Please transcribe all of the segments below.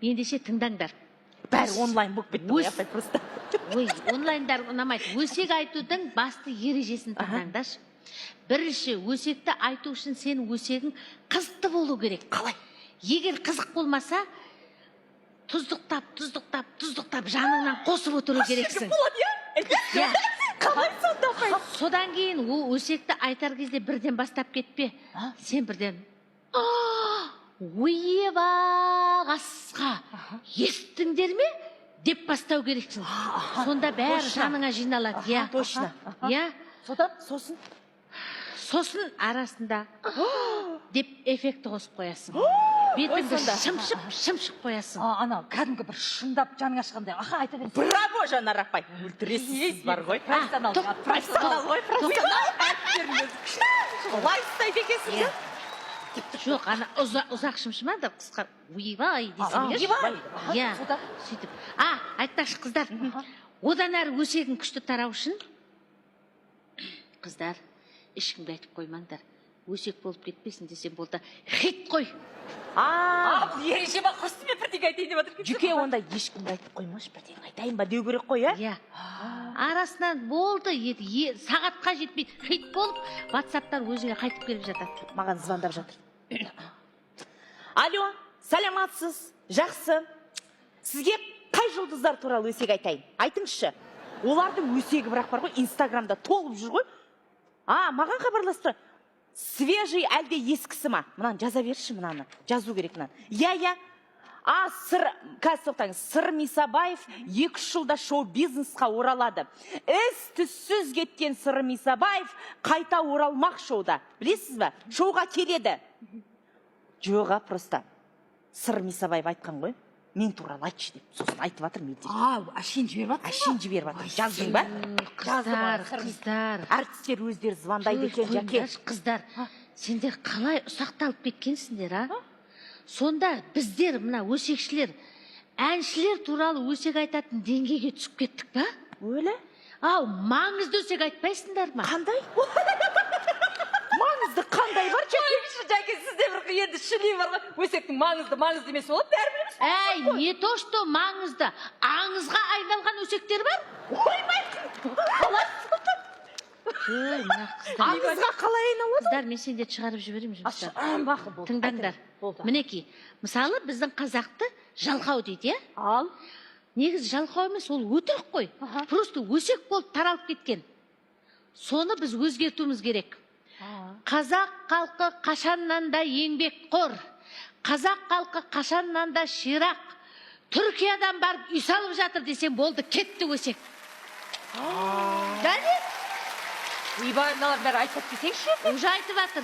ендеше тыңдаңдар. Бәрі онлайн болып кетті ғой, апай, просто. Ой, онлайндар ұнамайды. Өсек айтудың басты ережесін тыңдаңдаршы. Бірінші, өсекті айту үшін сен өсегің қызықты болу керек. Қалай? Егер қызық болмаса, тұздықтап жаныңнан қосып отыру керексің. Болады, қалай сонда, апай? Содан кейін өсекті айтар кезде бірден бастап кетпе. Сен бірден ойебағасқа естіңдер ме? Деп бастау керексің. Сонда бәрі жаныңа жиналады. Точно. Сосын арасында деп эффекті қосып қоясың. Бетіңді шымшып қоясың. Ана, кәдімгі бір шындап жаныңа шыққандай. Аха, айта бересің. Браво, Жанар апай. Өлтіресіз бар ғой. Профессионал ғой. Лайфстайл екенсің. Жоқ, ана ұзақ шымшымады, қысқа уйбай десеңдер. Сөйтіп. Айтпақшы қыздар, одан әрі өсегін күшті тарау үшін, қыздар, ешкімге айтып қоймаңдар. Өсек болып кетпесін десем болды. Хит қой. Ереже ба, қосты мен бірдеңе айтайын деп отыр. Жүке, онда ешкімге айтып қоймаш, бірдеңе айтайын ба деу керек қой, Арасынан болды, сағатқа жетпейді. Хит болып, WhatsApp-тан өзіңе қайтып келіп жатады. Маған звондап жатыр. Алло, саламатсыз, жақсы. Сізге қай жұлдыздар туралы өсек айтайын? Айтыңызшы. Олардың өсегі бірақ бар ғой, Инстаграмда толып жүр ғой. Маған хабарласты. Свежий әлде ескісі ма? Мұнан жаза берші, мұнаны. Жазу керек мұнан. Сыр Мисабаев 2 жылда шоу-бизнесқа оралады. Түссіз кеткен Сыр Мисабаев қайта оралмақ шоуда. Білесіз бе? Шоуға келеді. Жоға, просто Сыр Мисабаев айтқан ғой. Мен туралы айтшы деп. Сосын айтып атыр медер. Әшейін жіберіп атыр? Әшейін жіберіп атыр. Жаздың ба? Қыздар. Әртістер өздері звондайды екен, Жаке. Қыздар, сендер қалай ұсақталып кеткенсіңдер, Сонда біздер, мына өсекшілер, әншілер туралы өсек айтатын деңгейге түсіп кеттік па? Өлі? Маңызды өсек айтпайсыңдар ма? Қандай? Маңызды қандай бар, Жаке, сізде бір енді шыли бар ғой. Өсектің маңызды емес болады, бәрі білеміз. Не то, что маңызды, аңызға айналған өсектер бар? Аңызға қалай айналады? Қыздар, мен сендерді шығарып жіберемін жұмыстан. Тыңдаңдар. Мінеки, мысалы біздің қазақты жалқау дейді, Негізі жалқау емес, ол өтірік қой. Просто өсек болып таралып кеткен. Соны біз өзгертуіміз керек. Қазақ халқы қашаннан да еңбек қор. Қазақ халқы қашаннан да ширақ. Түркиядан барып үй салып жатыр десем болды, кетті өсек. Үйбайыналар бәрі айтып кетсеңші? Уже айтып атыр.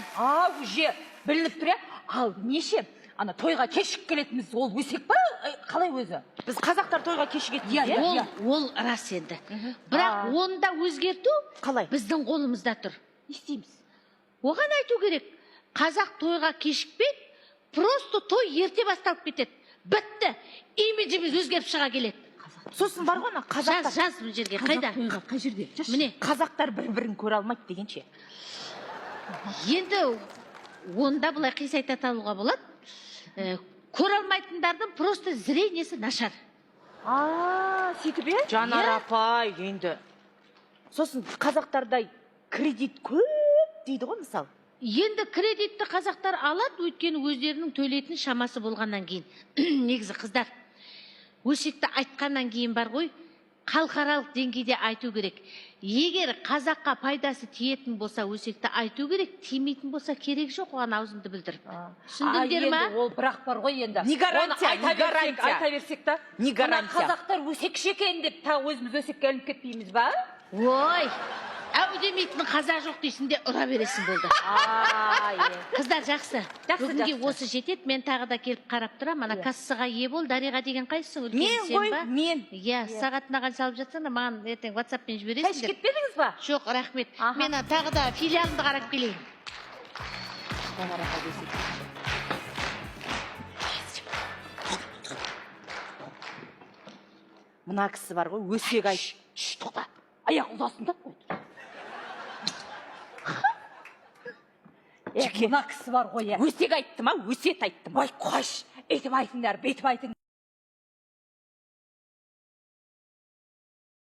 Уже білініп тұр, ал неше? Ана тойға кешік келетіміз, ол өсек па? Қалай өзі? Біз қазақтар тойға кешік етті. Ол рас енді. Бірақ оны да өзгерту біздің қолымызда тұр. Не істейміз? Оған айту керек. Қазақ тойға кешікпейді, просто той ерте басталып кетеді. Бітті. Имиджіміз өзгеріп шыға келеді. Сосын бар ғой, қазақтар. Жаз бұл жерге. Қайда? Қай жерде? Міне. Қазақтар бір-бірін көре алмайды дегенше. Енді онда бұлай қисайта алуға болады. Көре алмайтындардың просто зрениесі нашар. Сөйтіп е? Жанар апай, енді. Сосын қазақтардай кредит көп дейді ғой, мысалы. Енді кредитті қазақтар алады, өйткені өздерінің төлейтін шамасы болғаннан кейін. Негізі қыздар, өсекті айтқаннан кейін бар ғой, халықаралық деңгейде айту керек. Егер қазаққа пайдасы тиетін болса, өсекті айту керек, тимейтін болса керек жоқ, оған аузымды білдіріп. Түсіндіңдер ма? Ол бірақ бар ғой енді. Не гарантия, айта берсек та. Не гарантия. Қазақтар өсекші екен деп, өзіміз өсекке ілініп кетпейміз ба? Ой, әу демейтін қазақ жоқ дейсің де ұра бересің болды. Қыздар, жақсы. Бүгінге осы жетеді, мен тағы да келіп қарап тұрам. Ана кассаға ие бол, Дариға деген қайсың? Мен ғой, мен. Сағатына қан салып жатсаң, маған ертең WhatsApp-пен жібересіңдер. Қайшы кетпедіңіз ба? Жоқ, рахмет. Мен тағы да филиалымды қарап келейін. Мына кісі бар ғой, өсек айт. Тоқта. Аяқ ұзасын да. Мына кісі бар ғой. Өсек айтты ма? Өсет айтты ма? Ой, қойш. Өйтіп айтыңдар, бүйтіп айтыңдар.